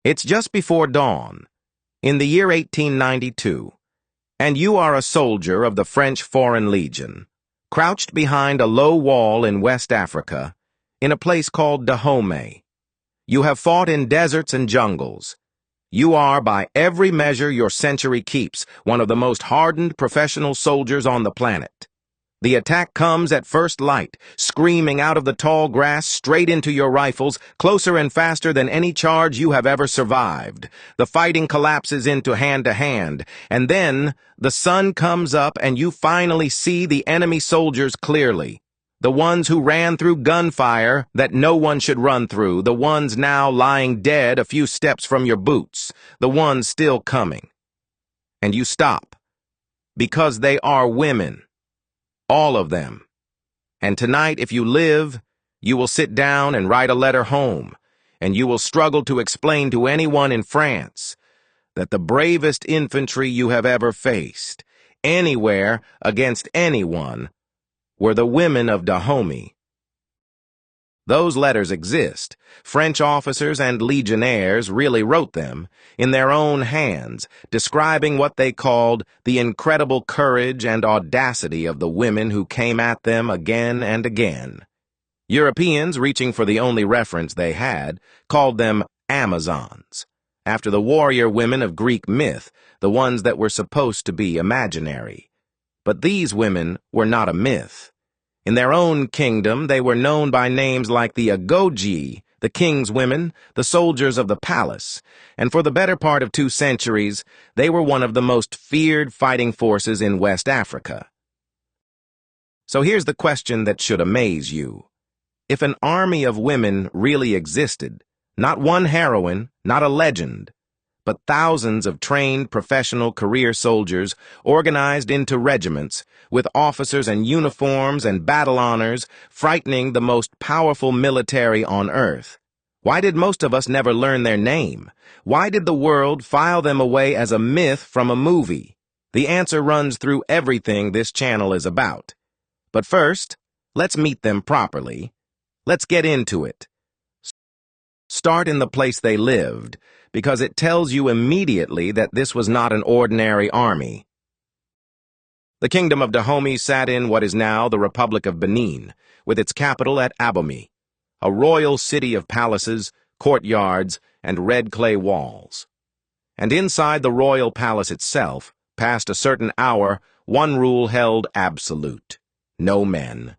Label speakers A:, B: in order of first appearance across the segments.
A: It's just before dawn, in the year 1892, and you are a soldier of the French Foreign Legion, crouched behind a low wall in West Africa, in a place called Dahomey. You have fought in deserts and jungles. You are, by every measure your century keeps, one of the most hardened professional soldiers on the planet. The attack comes at first light, screaming out of the tall grass straight into your rifles, closer and faster than any charge you have ever survived. The fighting collapses into hand-to-hand, and then the sun comes up and you finally see the enemy soldiers clearly. The ones who ran through gunfire that no one should run through, the ones now lying dead a few steps from your boots, the ones still coming. And you stop, because they are women. All of them. And tonight, if you live, you will sit down and write a letter home, and you will struggle to explain to anyone in France that the bravest infantry you have ever faced, anywhere against anyone, were the women of Dahomey. Those letters exist. French officers and legionnaires really wrote them, in their own hands, describing what they called the incredible courage and audacity of the women who came at them again and again. Europeans, reaching for the only reference they had, called them Amazons, after the warrior women of Greek myth, the ones that were supposed to be imaginary. But these women were not a myth. In their own kingdom, they were known by names like the Agojie, the king's women, the soldiers of the palace, and for the better part of 2 centuries, they were one of the most feared fighting forces in West Africa. So here's the question that should amaze you. If an army of women really existed, not one heroine, not a legend, but thousands of trained professional career soldiers organized into regiments, with officers and uniforms and battle honors, frightening the most powerful military on earth. Why did most of us never learn their name? Why did the world file them away as a myth from a movie? The answer runs through everything this channel is about. But first, let's meet them properly. Let's get into it. Start in the place they lived, because it tells you immediately that this was not an ordinary army. The Kingdom of Dahomey sat in what is now the Republic of Benin, with its capital at Abomey, a royal city of palaces, courtyards, and red clay walls. And inside the royal palace itself, past a certain hour, one rule held absolute: no men.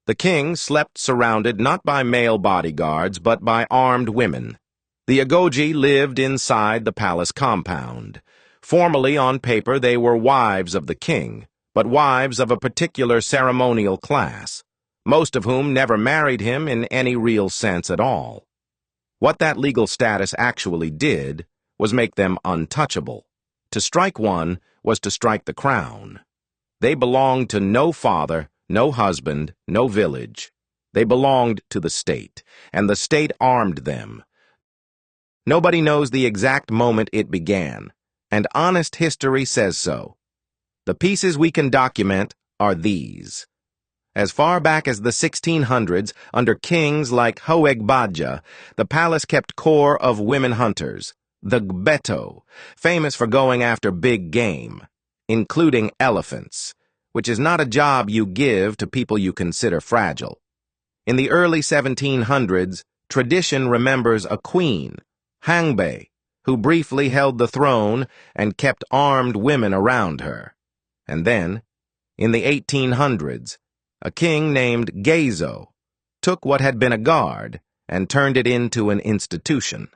A: The king slept surrounded not by male bodyguards, but by armed women. The Agojie lived inside the palace compound. Formally, on paper, they were wives of the king, but wives of a particular ceremonial class, most of whom never married him in any real sense at all. What that legal status actually did was make them untouchable. To strike one was to strike the crown. They belonged to no father, no husband, no village. They belonged to the state, and the state armed them. Nobody knows the exact moment it began, and honest history says so. The pieces we can document are these. As far back as the 1600s, under kings like Agojie, the palace kept corps of women hunters, the gbeto, famous for going after big game, including elephants, which is not a job you give to people you consider fragile. In the early 1700s, tradition remembers a queen, Hangbe, who briefly held the throne and kept armed women around her. And then, in the 1800s, a king named Ghezo took what had been a guard and turned it into an institution.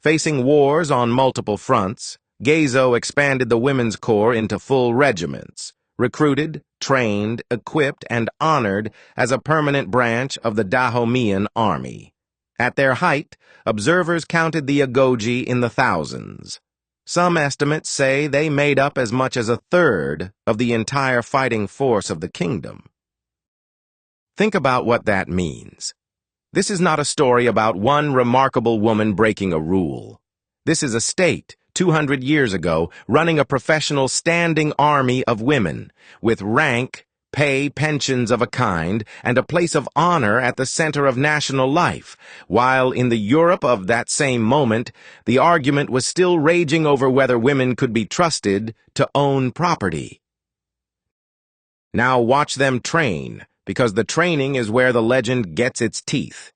A: Facing wars on multiple fronts, Ghezo expanded the women's corps into full regiments, recruited, trained, equipped, and honored as a permanent branch of the Dahomeyan army. At their height, observers counted the Agojie in the thousands. Some estimates say they made up as much as 1/3 of the entire fighting force of the kingdom. Think about what that means. This is not a story about one remarkable woman breaking a rule. This is a state, 200 years ago, running a professional standing army of women, with rank, pay, pensions of a kind, and a place of honor at the center of national life, while in the Europe of that same moment, the argument was still raging over whether women could be trusted to own property. Now watch them train, because the training is where the legend gets its teeth.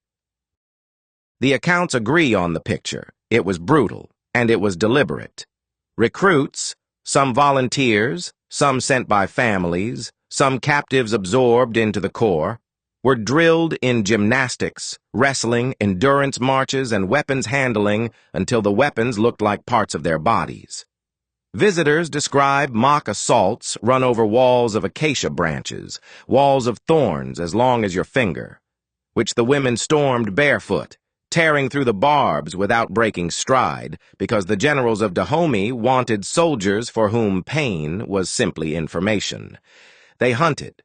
A: The accounts agree on the picture. It was brutal, and it was deliberate. Recruits, some volunteers, some sent by families, some captives absorbed into the corps, were drilled in gymnastics, wrestling, endurance marches, and weapons handling until the weapons looked like parts of their bodies. Visitors describe mock assaults run over walls of acacia branches, walls of thorns as long as your finger, which the women stormed barefoot, tearing through the barbs without breaking stride, because the generals of Dahomey wanted soldiers for whom pain was simply information. They hunted,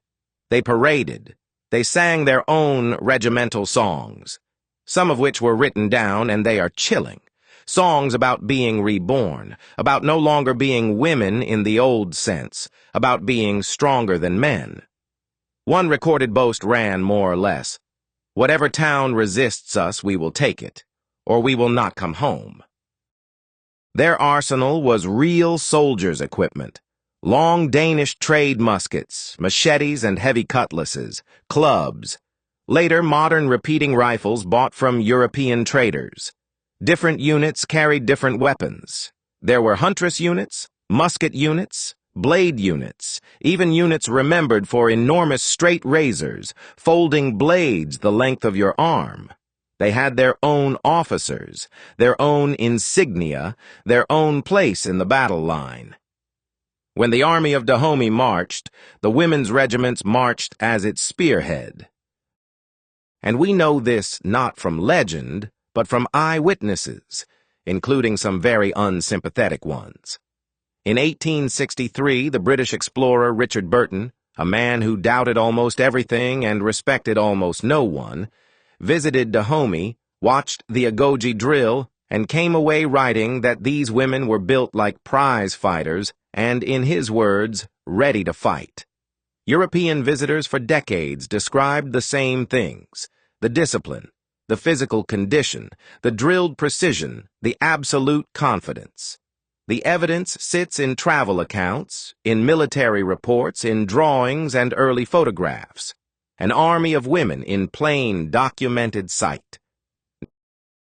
A: they paraded, they sang their own regimental songs, some of which were written down, and they are chilling. Songs about being reborn, about no longer being women in the old sense, about being stronger than men. One recorded boast ran more or less, "Whatever town resists us, we will take it, or we will not come home." Their arsenal was real soldiers' equipment. Long Danish trade muskets, machetes and heavy cutlasses, clubs. Later, modern repeating rifles bought from European traders. Different units carried different weapons. There were huntress units, musket units, blade units, even units remembered for enormous straight razors, folding blades the length of your arm. They had their own officers, their own insignia, their own place in the battle line. When the army of Dahomey marched, the women's regiments marched as its spearhead. And we know this not from legend, but from eyewitnesses, including some very unsympathetic ones. In 1863, the British explorer Richard Burton, a man who doubted almost everything and respected almost no one, visited Dahomey, watched the Agojie drill, and came away writing that these women were built like prize fighters and, in his words, ready to fight. European visitors for decades described the same things: the discipline, the physical condition, the drilled precision, the absolute confidence. The evidence sits in travel accounts, in military reports, in drawings and early photographs. An army of women in plain, documented sight.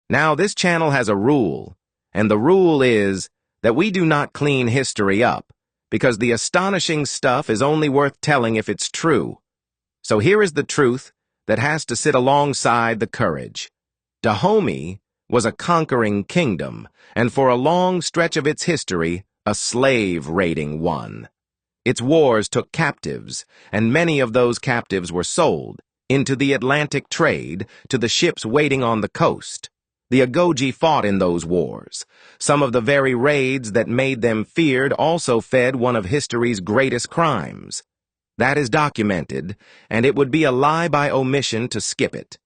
A: Now, this channel has a rule, and the rule is that we do not clean history up, because the astonishing stuff is only worth telling if it's true. So here is the truth that has to sit alongside the courage. Dahomey was a conquering kingdom, and for a long stretch of its history, a slave-raiding one. Its wars took captives, and many of those captives were sold into the Atlantic trade to the ships waiting on the coast. The Agojie fought in those wars. Some of the very raids that made them feared also fed one of history's greatest crimes. That is documented, and it would be a lie by omission to skip it.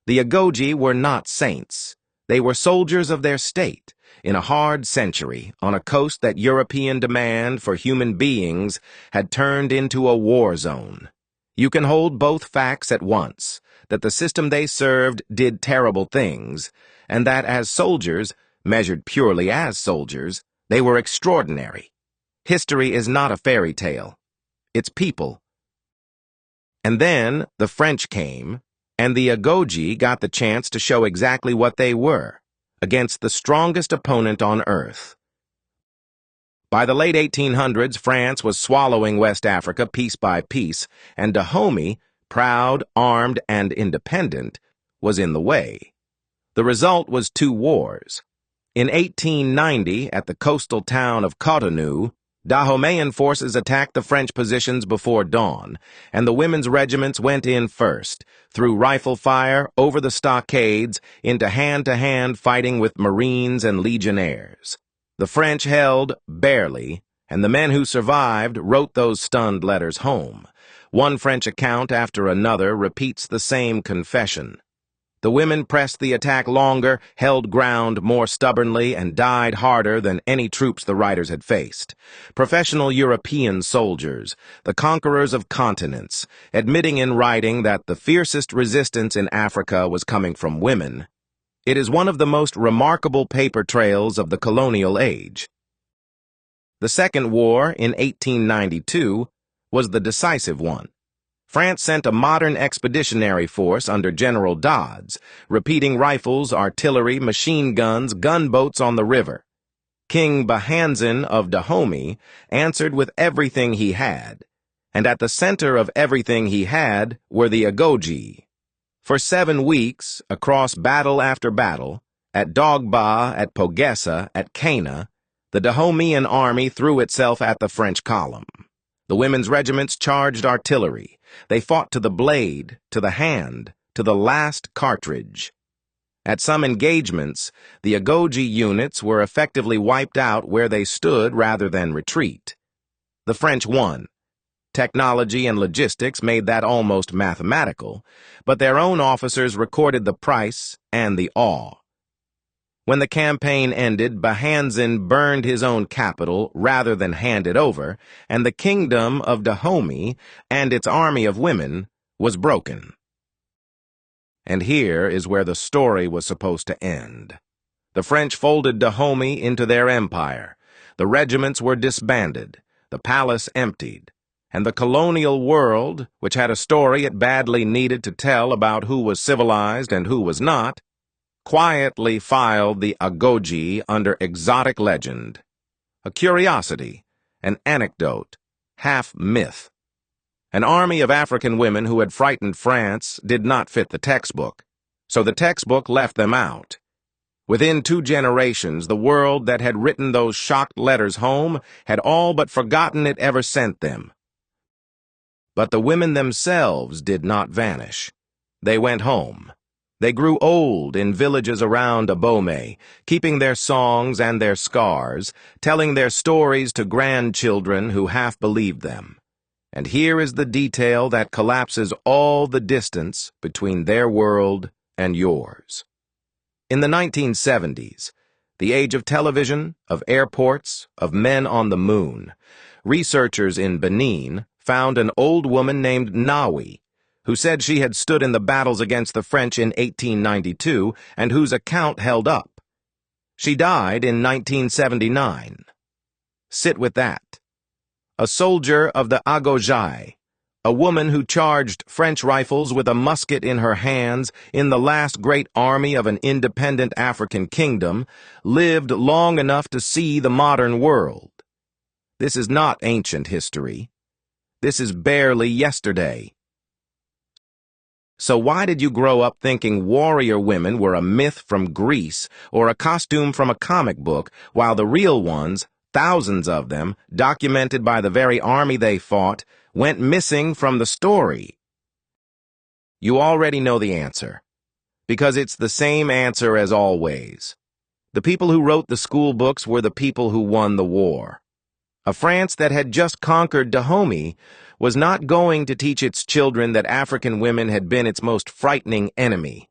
A: The Agojie were not saints. They were soldiers of their state, in a hard century, on a coast that European demand for human beings had turned into a war zone. You can hold both facts at once, that the system they served did terrible things, and that as soldiers, measured purely as soldiers, they were extraordinary. History is not a fairy tale. It's people. And then the French came, and the Agojie got the chance to show exactly what they were, against the strongest opponent on earth. By the late 1800s, France was swallowing West Africa piece by piece, and Dahomey, proud, armed, and independent, was in the way. The result was 2 wars. In 1890, at the coastal town of Cotonou, Dahomeyan forces attacked the French positions before dawn, and the women's regiments went in first, through rifle fire, over the stockades, into hand-to-hand fighting with Marines and Legionnaires. The French held, barely, and the men who survived wrote those stunned letters home. One French account after another repeats the same confession. The women pressed the attack longer, held ground more stubbornly, and died harder than any troops the writers had faced. Professional European soldiers, the conquerors of continents, admitting in writing that the fiercest resistance in Africa was coming from women. It is one of the most remarkable paper trails of the colonial age. The Second War in 1892 was the decisive one. France sent a modern expeditionary force under General Dodds, repeating rifles, artillery, machine guns, gunboats on the river. King Bahanzin of Dahomey answered with everything he had, and at the center of everything he had were the Agojie. For 7 weeks, across battle after battle, at Dogba, at Pogessa, at Cana, the Dahomeyan army threw itself at the French column. The women's regiments charged artillery. They fought to the blade, to the hand, to the last cartridge. At some engagements, the Agojie units were effectively wiped out where they stood rather than retreat. The French won. Technology and logistics made that almost mathematical, but their own officers recorded the price and the awe. When the campaign ended, Bahanzin burned his own capital rather than hand it over, and the Kingdom of Dahomey and its army of women was broken. And here is where the story was supposed to end. The French folded Dahomey into their empire. The regiments were disbanded, the palace emptied, and the colonial world, which had a story it badly needed to tell about who was civilized and who was not, quietly filed the Agojie under exotic legend, a curiosity, an anecdote, half myth. An army of African women who had frightened France did not fit the textbook, so the textbook left them out. Within 2 generations, the world that had written those shocked letters home had all but forgotten it ever sent them. But the women themselves did not vanish. They went home. They grew old in villages around Abomey, keeping their songs and their scars, telling their stories to grandchildren who half believed them. And here is the detail that collapses all the distance between their world and yours. In the 1970s, the age of television, of airports, of men on the moon, researchers in Benin found an old woman named Nawi, who said she had stood in the battles against the French in 1892 and whose account held up. She died in 1979. Sit with that. A soldier of the Agojie, a woman who charged French rifles with a musket in her hands in the last great army of an independent African kingdom, lived long enough to see the modern world. This is not ancient history. This is barely yesterday. So why did you grow up thinking warrior women were a myth from Greece or a costume from a comic book, while the real ones, thousands of them, documented by the very army they fought, went missing from the story? You already know the answer, because it's the same answer as always. The people who wrote the school books were the people who won the war. A France that had just conquered Dahomey was not going to teach its children that African women had been its most frightening enemy.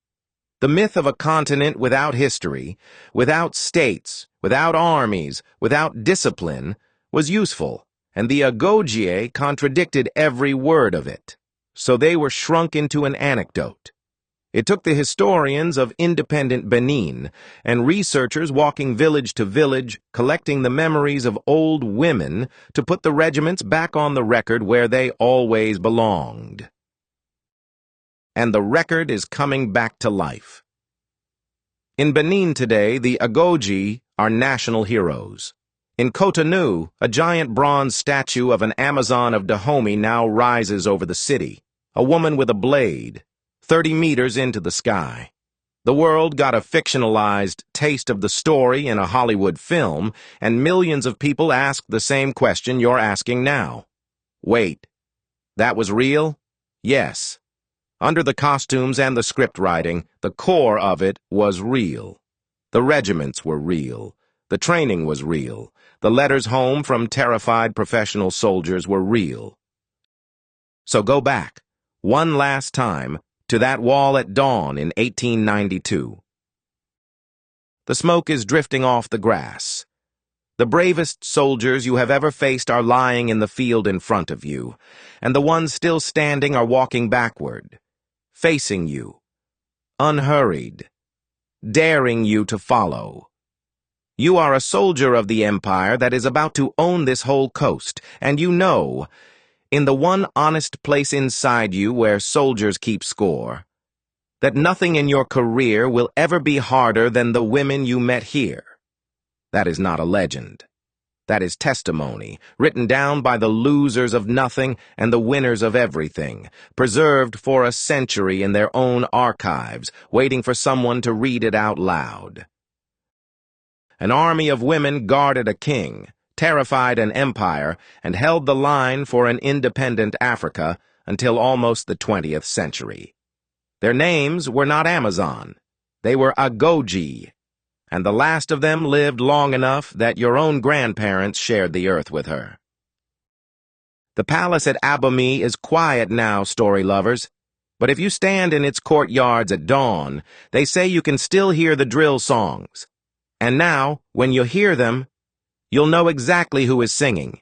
A: The myth of a continent without history, without states, without armies, without discipline, was useful, and the Agojie contradicted every word of it. So they were shrunk into an anecdote. It took the historians of independent Benin and researchers walking village to village, collecting the memories of old women to put the regiments back on the record where they always belonged. And the record is coming back to life. In Benin today, the Agojie are national heroes. In Cotonou, a giant bronze statue of an Amazon of Dahomey now rises over the city, a woman with a blade, 30 meters into the sky. The world got a fictionalized taste of the story in a Hollywood film, and millions of people asked the same question you're asking now. Wait, that was real? Yes. Under the costumes and the script writing, the core of it was real. The regiments were real. The training was real. The letters home from terrified professional soldiers were real. So go back, one last time, to that wall at dawn in 1892. The smoke is drifting off the grass. The bravest soldiers you have ever faced are lying in the field in front of you, and the ones still standing are walking backward, facing you, unhurried, daring you to follow. You are a soldier of the empire that is about to own this whole coast, and you know, in the one honest place inside you where soldiers keep score, that nothing in your career will ever be harder than the women you met here. That is not a legend. That is testimony, written down by the losers of nothing and the winners of everything, preserved for a century in their own archives, waiting for someone to read it out loud. An army of women guarded a king, terrified an empire, and held the line for an independent Africa until almost the 20th century. Their names were not Amazon. They were Agojie, and the last of them lived long enough that your own grandparents shared the earth with her. The palace at Abomey is quiet now, story lovers, but if you stand in its courtyards at dawn, they say you can still hear the drill songs. And now, when you hear them, you'll know exactly who is singing.